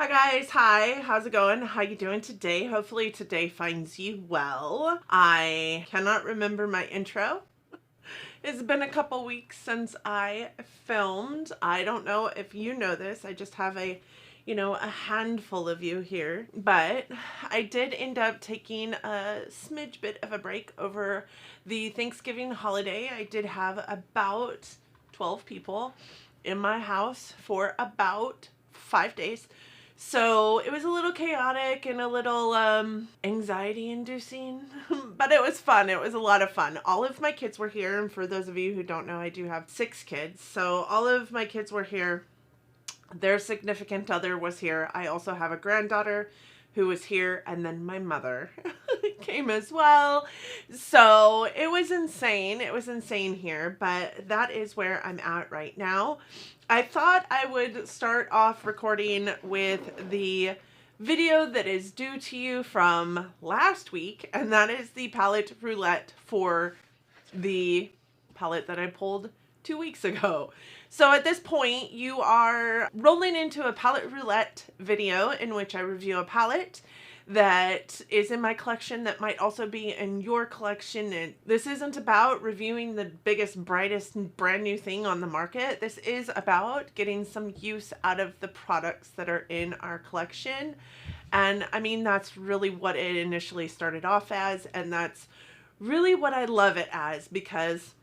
Hi guys, hi, how's it going? How you doing today? Hopefully today finds you well. I cannot remember my intro. It's been a couple weeks since I filmed. I don't know if you know this. I just have a handful of you here. But I did end up taking a smidge bit of a break over the Thanksgiving holiday. I did have about 12 people in my house for about 5 days. So it was a little chaotic and a little anxiety inducing, but it was fun. It was a lot of fun. All of my kids were here. And for those of you who don't know, I do have 6 kids. So all of my kids were here. Their significant other was here. I also have a granddaughter who was here, and then my mother came as well. So it was insane. It was insane here, but that is where I'm at right now. I thought I would start off recording with the video that is due to you from last week, and that is the palette roulette for the palette that I pulled 2 weeks ago. So at this point, you are rolling into a palette roulette video in which I review a palette that is in my collection that might also be in your collection. And this isn't about reviewing the biggest, brightest, brand new thing on the market. This is about getting some use out of the products that are in our collection. And I mean, that's really what it initially started off as. And that's really what I love it as, because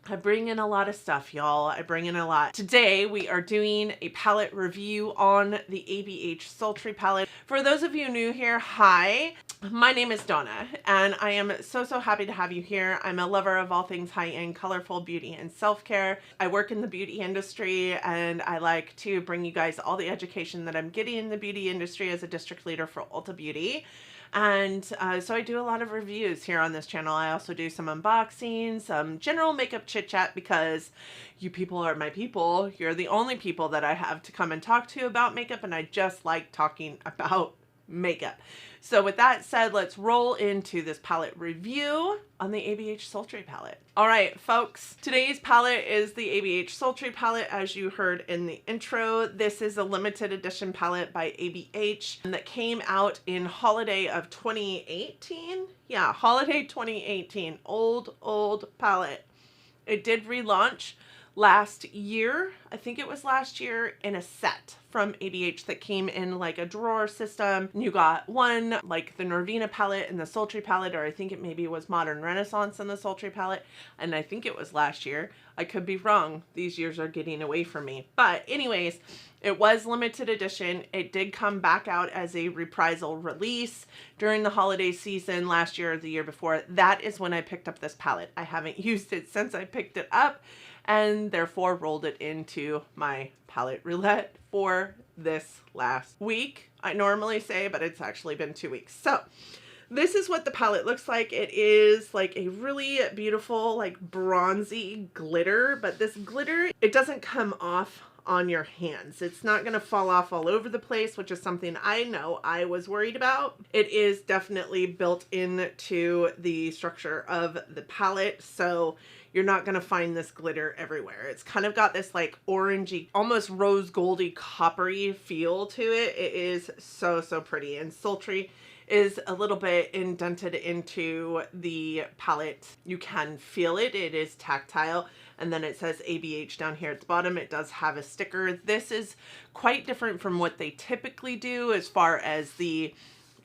I bring in a lot of stuff, y'all. I bring in a lot. Today, we are doing a palette review on the ABH Sultry palette. For those of you new here, hi. My name is Donna, and I am so happy to have you here. I'm a lover of all things high-end, colorful beauty and self-care. I work in the beauty industry, and I like to bring you guys all the education that I'm getting in the beauty industry as a district leader for Ulta Beauty. And so I do a lot of reviews here on this channel. I also do some unboxing, some general makeup chit chat, because you people are my people. You're the only people that I have to come and talk to about makeup, and I just like talking about makeup. So with that said, let's roll into this palette review on the ABH Sultry palette. All right, folks, today's palette is the ABH Sultry palette, as you heard in the intro. This is a limited edition palette by ABH that came out in holiday of 2018. Yeah, holiday 2018, old palette. It did relaunch last year. I think it was last year, in a set from ABH that came in like a drawer system. You got one, like the Norvina palette and the Sultry palette, or I think it maybe was Modern Renaissance and the Sultry palette, and I think it was last year. I could be wrong. These years are getting away from me. But anyways, it was limited edition. It did come back out as a reprisal release during the holiday season last year or the year before. That is when I picked up this palette. I haven't used it since I picked it up, and therefore rolled it into my palette roulette for this last week. I normally say, but it's actually been 2 weeks. So this is what the palette looks like. It is like a really beautiful, like bronzy glitter, but this glitter, it doesn't come off on your hands. It's not going to fall off all over the place, which is something I know I was worried about. It is definitely built into the structure of the palette, so you're not going to find this glitter everywhere. It's kind of got this like orangey, almost rose goldy, coppery feel to it. It is so pretty. And Sultry is a little bit indented into the palette. You can feel it. It is tactile. And then it says ABH down here at the bottom. It does have a sticker. This is quite different from what they typically do as far as the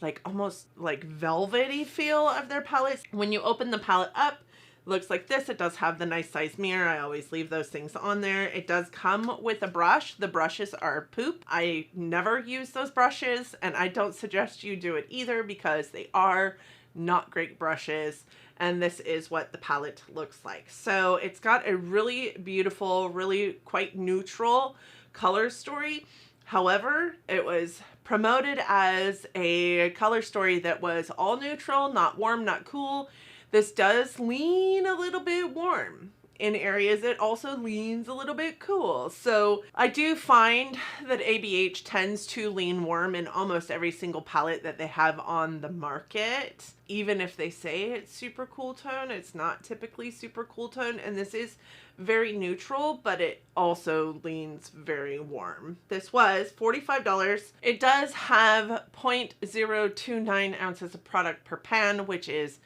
like almost like velvety feel of their palettes. When you open the palette up, looks like this. It does have the nice size mirror. I always leave those things on there. It does come with a brush. The brushes are poop. I never use those brushes, and I don't suggest you do it either, because they are not great brushes. And this is what the palette looks like. So it's got a really beautiful, really quite neutral color story. However, it was promoted as a color story that was all neutral, not warm, not cool. This does lean a little bit warm. in areas it also leans a little bit cool. So I do find that ABH tends to lean warm in almost every single palette that they have on the market. Even if they say it's super cool tone, it's not typically super cool tone, and this is very neutral, but it also leans very warm. This was $45. It does have 0.029 ounces of product per pan, which is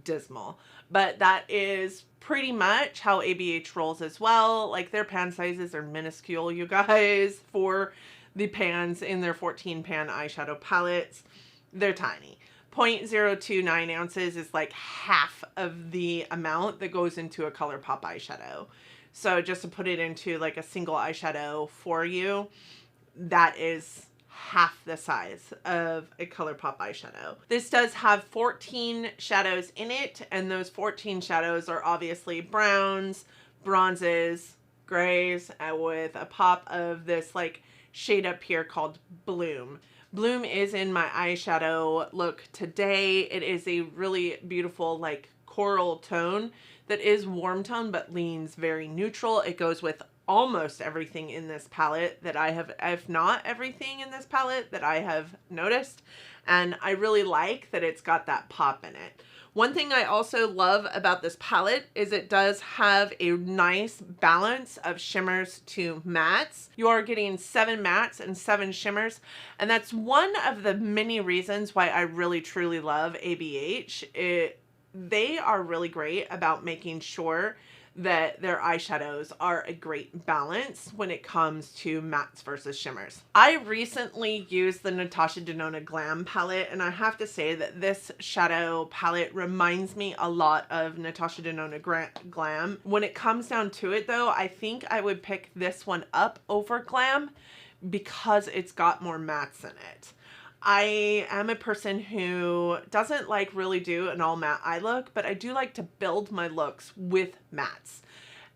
dismal, but that is pretty much how ABH rolls as well. Like, their pan sizes are minuscule, you guys, for the pans in their 14 pan eyeshadow palettes. They're tiny. 0.029 ounces is like half of the amount that goes into a ColourPop eyeshadow. So just to put it into like a single eyeshadow for you, that is half the size of a ColourPop eyeshadow. This does have 14 shadows in it, and those 14 shadows are obviously browns, bronzes, grays, with a pop of this like shade up here called Bloom. Bloom is in my eyeshadow look today. It is a really beautiful like coral tone that is warm tone but leans very neutral. It goes with almost everything in this palette that I have, if not everything in this palette that I have noticed, and I really like that it's got that pop in it. One thing I also love about this palette is it does have a nice balance of shimmers to mattes. You are getting 7 mattes and 7 shimmers, and that's one of the many reasons why I really truly love ABH. They are really great about making sure that their eyeshadows are a great balance when it comes to mattes versus shimmers. I recently used the Natasha Denona Glam palette, and I have to say that this shadow palette reminds me a lot of Natasha Denona Glam. When it comes down to it though, I think I would pick this one up over Glam because it's got more mattes in it. I am a person who doesn't like really do an all matte eye look, but I do like to build my looks with mattes.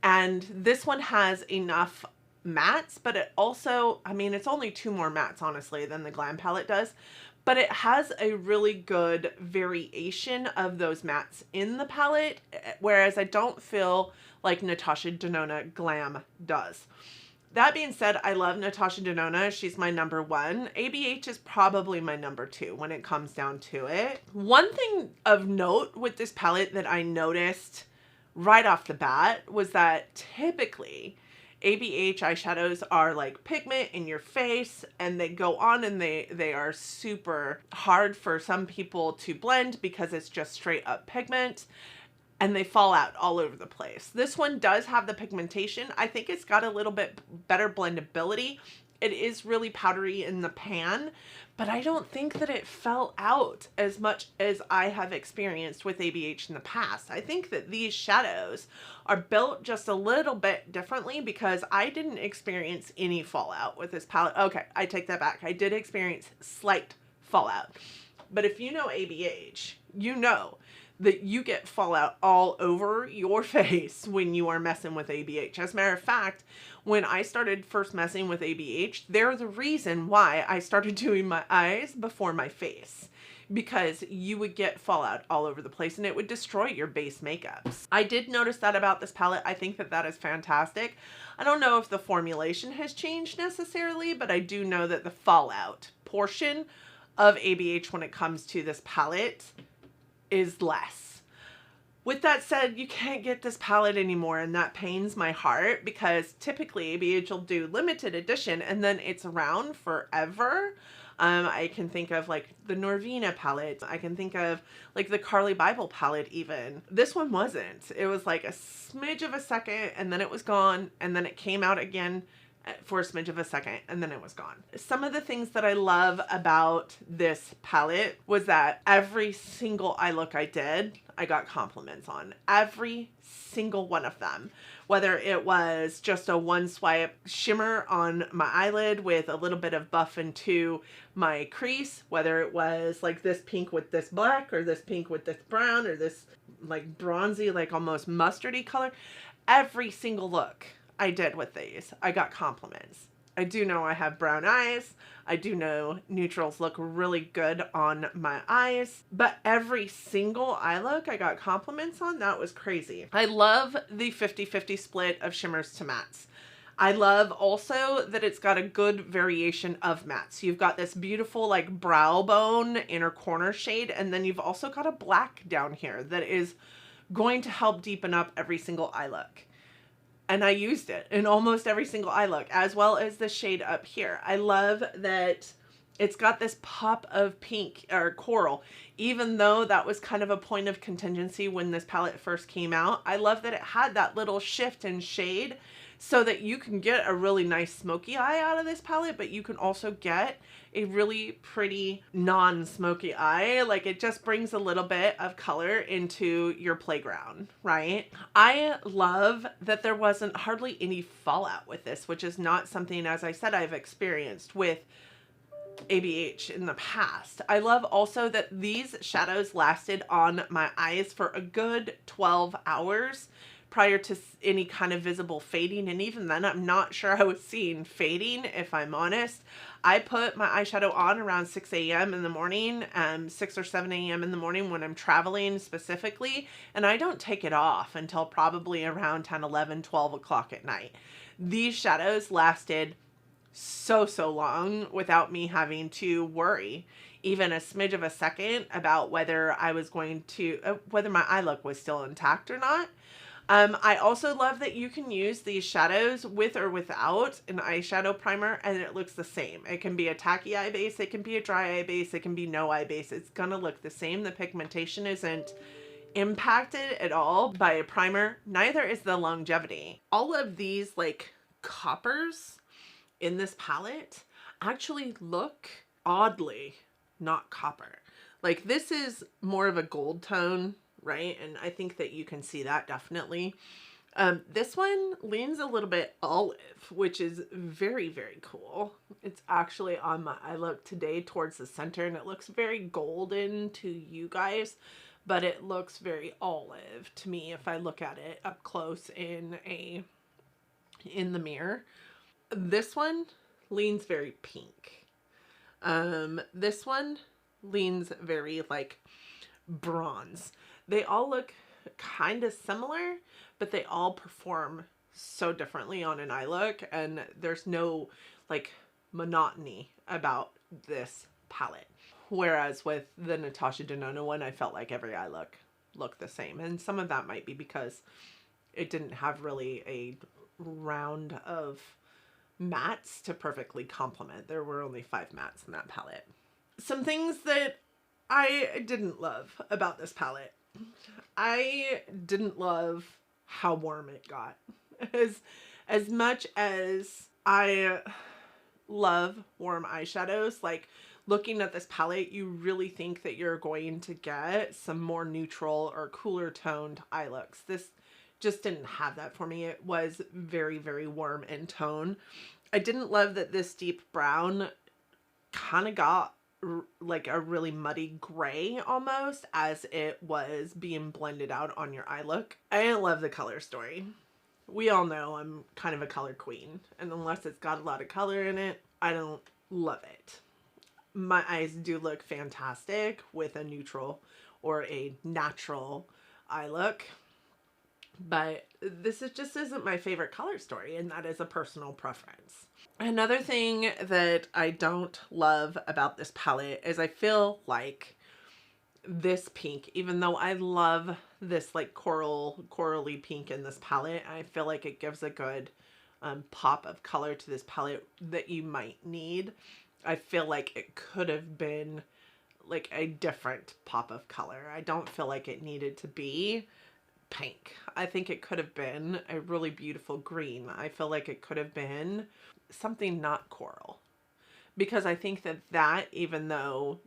And this one has enough mattes, but it also, I mean, it's only 2 more mattes, honestly, than the Glam palette does, but it has a really good variation of those mattes in the palette, whereas I don't feel like Natasha Denona Glam does. That being said, I love Natasha Denona. She's my number 1. ABH is probably my number 2 when it comes down to it. One thing of note with this palette that I noticed right off the bat was that typically ABH eyeshadows are like pigment in your face, and they go on and they are super hard for some people to blend because it's just straight up pigment. And they fall out all over the place. This one does have the pigmentation. I think it's got a little bit better blendability. It is really powdery in the pan, but I don't think that it fell out as much as I have experienced with ABH in the past. I think that these shadows are built just a little bit differently because I didn't experience any fallout with this palette. Okay, I take that back. I did experience slight fallout. But if you know ABH, you know that you get fallout all over your face when you are messing with ABH. As a matter of fact, when I started first messing with ABH, they're the reason why I started doing my eyes before my face, because you would get fallout all over the place and it would destroy your base makeups. I did notice that about this palette. I think that that is fantastic. I don't know if the formulation has changed necessarily, but I do know that the fallout portion of ABH when it comes to this palette is less. With that said, you can't get this palette anymore, and that pains my heart because typically ABH will do limited edition and then it's around forever. I can think of like the Norvina palette. I can think of like the Carly Bible palette even. This one wasn't. It was like a smidge of a second and then it was gone, and then it came out again for a smidge of a second and then it was gone. Some of the things that I love about this palette was that every single eye look I did, I got compliments on. Every single one of them. Whether it was just a one swipe shimmer on my eyelid with a little bit of buff into my crease, whether it was like this pink with this black or this pink with this brown or this like bronzy, like almost mustardy color, every single look I did with these, I got compliments. I do know I have brown eyes. I do know neutrals look really good on my eyes, but every single eye look I got compliments on. That was crazy. I love the 50-50 split of shimmers to mattes. I love also that it's got a good variation of mattes. You've got this beautiful like brow bone inner corner shade, and then you've also got a black down here that is going to help deepen up every single eye look. And I used it in almost every single eye look, as well as the shade up here. I love that it's got this pop of pink or coral, even though that was kind of a point of contingency when this palette first came out. I love that it had that little shift in shade so that you can get a really nice smoky eye out of this palette, but you can also get a really pretty non-smoky eye. Like, it just brings a little bit of color into your playground, right? I love that there wasn't hardly any fallout with this, which is not something, as I said, I've experienced with ABH in the past. I love also that these shadows lasted on my eyes for a good 12 hours prior to any kind of visible fading. And even then, I'm not sure I was seeing fading, if I'm honest. I put my eyeshadow on around 6 a.m. in the morning, 6 or 7 a.m. in the morning when I'm traveling specifically, and I don't take it off until probably around 10, 11, 12 o'clock at night. These shadows lasted so long without me having to worry even a smidge of a second about whether I was going to, whether my eye look was still intact or not. I also love that you can use these shadows with or without an eyeshadow primer and it looks the same. It can be a tacky eye base, it can be a dry eye base, it can be no eye base. It's gonna look the same. The pigmentation isn't impacted at all by a primer. Neither is the longevity. All of these like coppers in this palette actually look oddly not copper. Like, this is more of a gold tone, right? And I think that you can see that definitely. This one leans a little bit olive, which is very cool. It's actually on my eye look today towards the center, and it looks very golden to you guys, but it looks very olive to me if I look at it up close in the mirror. This one leans very pink. This one leans very like bronze. They all look kind of similar, but they all perform so differently on an eye look, and there's no like monotony about this palette. Whereas with the Natasha Denona one, I felt like every eye look looked the same, and some of that might be because it didn't have really a round of mattes to perfectly complement. There were only 5 mattes in that palette. Some things that I didn't love about this palette. I didn't love how warm it got. As much as I love warm eyeshadows, like looking at this palette, you really think that you're going to get some more neutral or cooler toned eye looks. This just didn't have that for me. It was very warm in tone. I didn't love that this deep brown kind of got like a really muddy gray almost as it was being blended out on your eye look. I didn't love the color story. We all know I'm kind of a color queen, and unless it's got a lot of color in it, I don't love it. My eyes do look fantastic with a neutral or a natural eye look, but this just isn't my favorite color story, and that is a personal preference. Another thing that I don't love about this palette is I feel like this pink, even though I love this like corally pink in this palette, I feel like it gives a good pop of color to this palette that you might need. I feel like it could have been like a different pop of color. I don't feel like it needed to be pink. I think it could have been a really beautiful green. I feel like it could have been something not coral, because I think that even though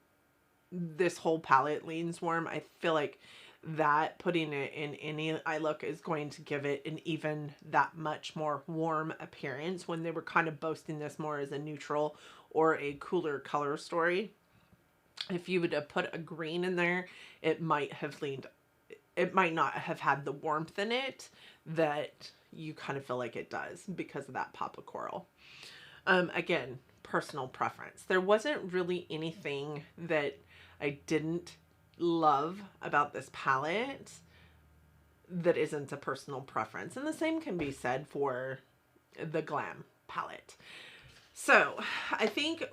this whole palette leans warm, I feel like that putting it in any eye look is going to give it an even that much more warm appearance, when they were kind of boasting this more as a neutral or a cooler color story. If you would have put a green in there, it might not have had the warmth in it that you kind of feel like it does because of that pop of coral. Again, personal preference. There wasn't really anything that I didn't love about this palette that isn't a personal preference. And the same can be said for the Glam palette. So I think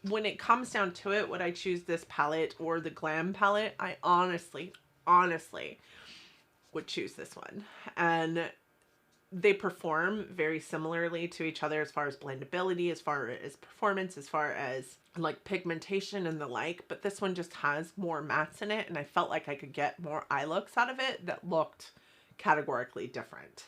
when it comes down to it, would I choose this palette or the Glam palette? I honestly would choose this one. And they perform very similarly to each other as far as blendability, as far as performance, as far as like pigmentation and the like, but this one just has more mattes in it, and I felt like I could get more eye looks out of it that looked categorically different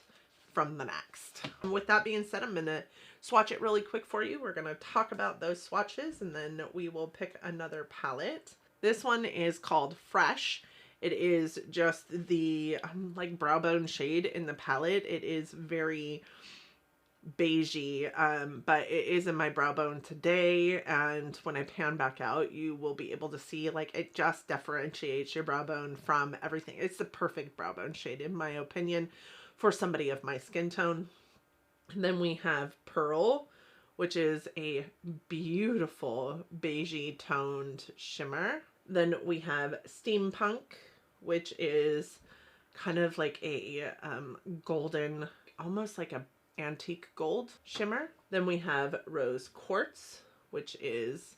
from the next. And with that being said, I'm gonna swatch it really quick for you. We're gonna talk about those swatches and then we will pick another palette. This one is called Fresh. It is just the like brow bone shade in the palette. It is very beigey, but it is in my brow bone today, and when I pan back out you will be able to see like it just differentiates your brow bone from everything. It's the perfect brow bone shade in my opinion for somebody of my skin tone. And then we have Pearl, which is a beautiful beigey toned shimmer. Then we have Steampunk, which is kind of like a golden, almost like a antique gold shimmer. Then we have Rose Quartz, which is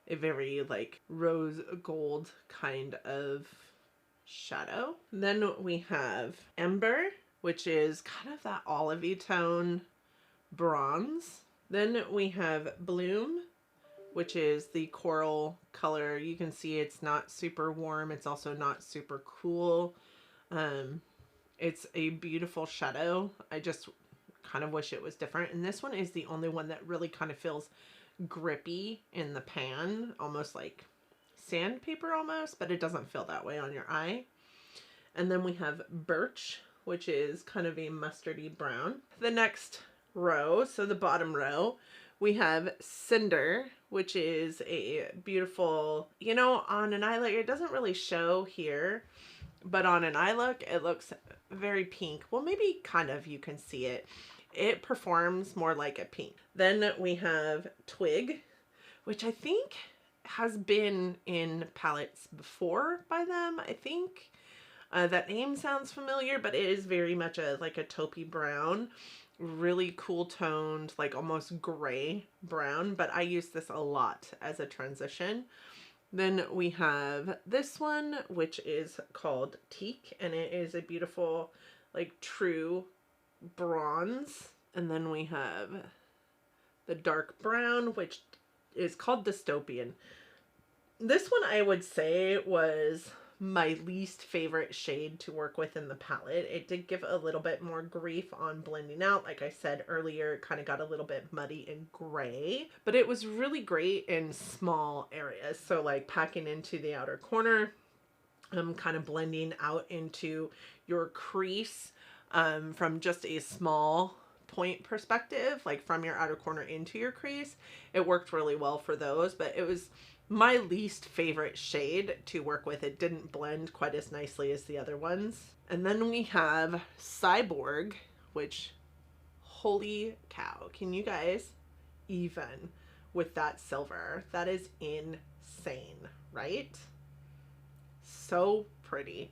a very like rose gold kind of shadow. Then we have Ember, which is kind of that olivey tone bronze. Then we have Bloom, which is the coral color. You can see it's not super warm. It's also not super cool. It's a beautiful shadow. I just kind of wish it was different. And this one is the only one that really kind of feels grippy in the pan, almost like sandpaper almost, but it doesn't feel that way on your eye. And then we have Birch, which is kind of a mustardy brown. The next row, so the bottom row, we have Cinder, which is a beautiful, you know, on an eye look, it doesn't really show here, but on an eye look, it looks very pink. Well, maybe kind of, you can see it. It performs more like a pink. Then we have Twig, which I think has been in palettes before by them, I think. That name sounds familiar, but it is very much like a taupey brown. Really cool toned, like almost gray brown, but I use this a lot as a transition. Then we have this one, which is called Teak, and it is a beautiful like true bronze. And then we have the dark brown, which is called Dystopian. This one I would say was my least favorite shade to work with in the palette. It did give a little bit more grief on blending out. Like I said earlier, it kind of got a little bit muddy and gray, but it was really great in small areas. So like packing into the outer corner, kind of blending out into your crease from just a small point perspective, like from your outer corner into your crease. It worked really well for those, but it was my least favorite shade to work with. It didn't blend quite as nicely as the other ones. And then we have Cyborg, which, holy cow, can you guys even with that silver? That is insane, right? So pretty.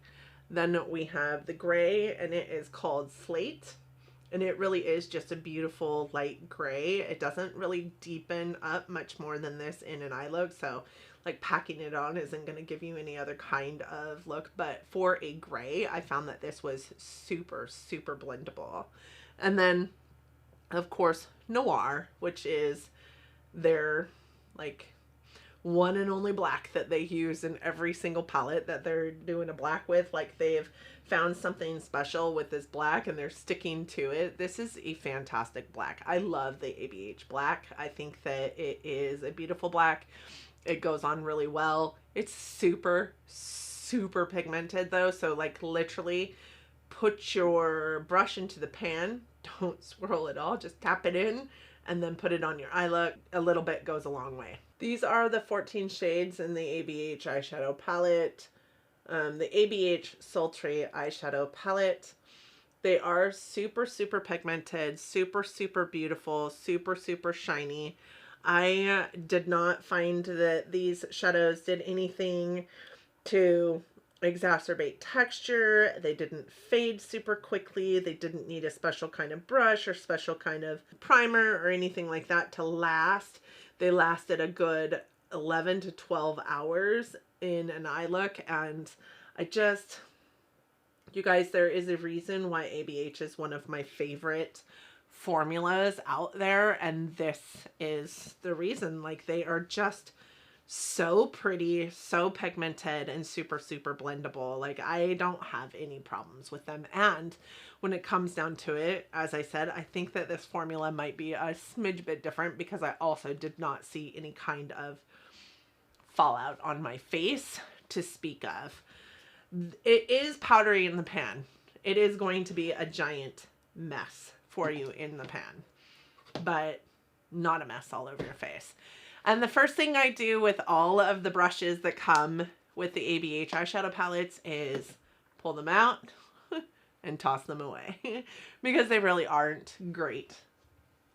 Then we have the gray, and it is called Slate. And it really is just a beautiful light gray. It doesn't really deepen up much more than this in an eye look. So like packing it on isn't going to give you any other kind of look. But for a gray, I found that this was super, super blendable. And then, of course, Noir, which is their like one and only black that they use in every single palette that they're doing a black with. Like they've found something special with this black and they're sticking to it. This is a fantastic black. I love the ABH black. I think that it is a beautiful black. It goes on really well. It's super, super pigmented though. So like literally put your brush into the pan. Don't swirl it all. Just tap it in and then put it on your eye look. A little bit goes a long way. These are the 14 shades in the ABH eyeshadow palette. The ABH Sultry eyeshadow palette. They are super, super pigmented, super, super beautiful, super, super shiny. I did not find that these shadows did anything to exacerbate texture. They didn't fade super quickly. They didn't need a special kind of brush or special kind of primer or anything like that to last. They lasted a good 11 to 12 hours in an eye look, and you guys, there is a reason why ABH is one of my favorite formulas out there, and this is the reason. Like, they are just so pretty, so pigmented, and super, super blendable. Like, I don't have any problems with them. And when it comes down to it, as I said, I think that this formula might be a smidge bit different because I also did not see any kind of fallout on my face to speak of. It is powdery in the pan. It is going to be a giant mess for you in the pan, but not a mess all over your face. And the first thing I do with all of the brushes that come with the ABH eyeshadow palettes is pull them out and toss them away because they really aren't great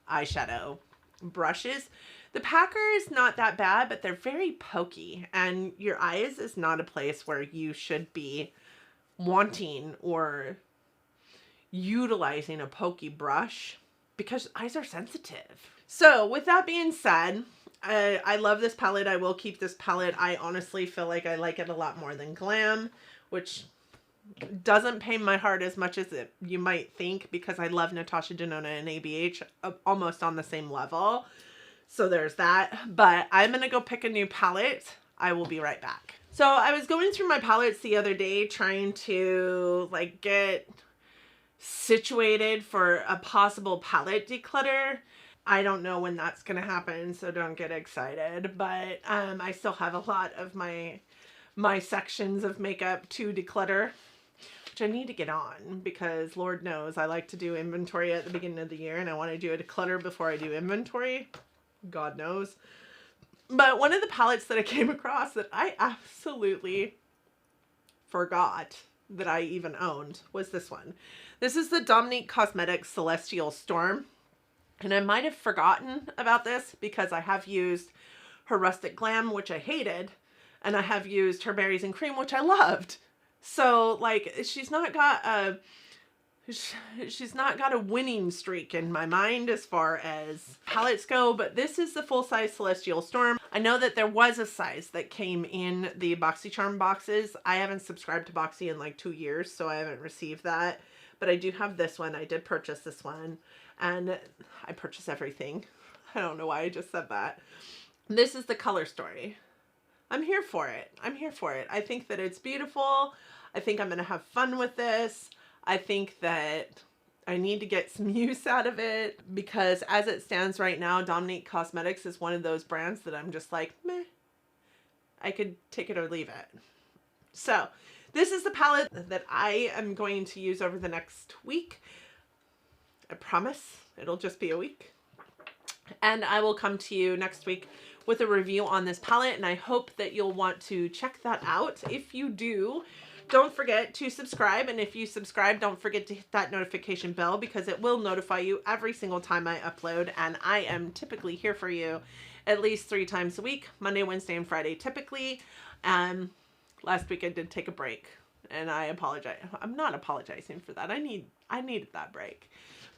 eyeshadow brushes. The packer is not that bad, but they're very pokey, and your eyes is not a place where you should be wanting or utilizing a pokey brush because eyes are sensitive. So with that being said, I love this palette. I will keep this palette. I honestly feel like I like it a lot more than Glam, which doesn't pain my heart as much as you might think, because I love Natasha and ABH almost on the same level. So there's that. But I'm going to go pick a new palette. I will be right back. So I was going through my palettes the other day trying to like get situated for a possible palette declutter. I don't know when that's going to happen, so don't get excited. But I still have a lot of my sections of makeup to declutter, which I need to get on because Lord knows I like to do inventory at the beginning of the year, and I want to do a declutter before I do inventory. God knows. But one of the palettes that I came across that I absolutely forgot that I even owned was this one. This is the Dominique Cosmetics Celestial Storm. And I might have forgotten about this because I have used her Rustic Glam, which I hated, and I have used her Berries and Cream, which I loved. So like, she's not got a winning streak in my mind as far as palettes go, but this is the full-size Celestial Storm. I know that there was a size that came in the BoxyCharm boxes. I haven't subscribed to Boxy in like 2 years, so I haven't received that. But I do have this one. I did purchase this one, and I purchase everything. I don't know why I just said that. This is the color story. I'm here for it. I'm here for it. I think that it's beautiful. I think I'm going to have fun with this. I think that I need to get some use out of it because as it stands right now, Dominique Cosmetics is one of those brands that I'm just like, meh, I could take it or leave it. So this is the palette that I am going to use over the next week. I promise it'll just be a week. And I will come to you next week with a review on this palette, and I hope that you'll want to check that out. If you do, don't forget to subscribe, and if you subscribe, don't forget to hit that notification bell because it will notify you every single time I upload, and I am typically here for you at least 3 times a week, Monday, Wednesday, and Friday typically. Last week I did take a break, and I apologize. I'm not apologizing for that. I needed that break.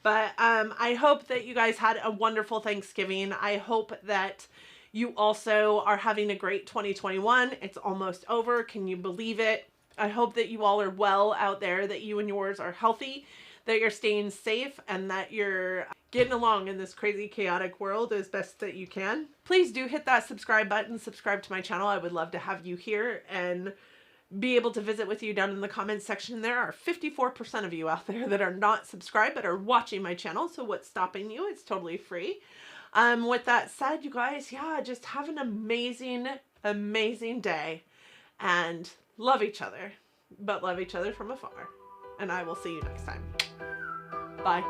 But I hope that you guys had a wonderful Thanksgiving. I hope that you also are having a great 2021. It's almost over. Can you believe it? I hope that you all are well out there, that you and yours are healthy, that you're staying safe, and that you're getting along in this crazy, chaotic world as best that you can. Please do hit that subscribe button, subscribe to my channel. I would love to have you here and be able to visit with you down in the comments section. There are 54% of you out there that are not subscribed but are watching my channel, so what's stopping you? It's totally free. With that said, you guys, yeah, just have an amazing, amazing day, and love each other, but love each other from afar. And I will see you next time. Bye.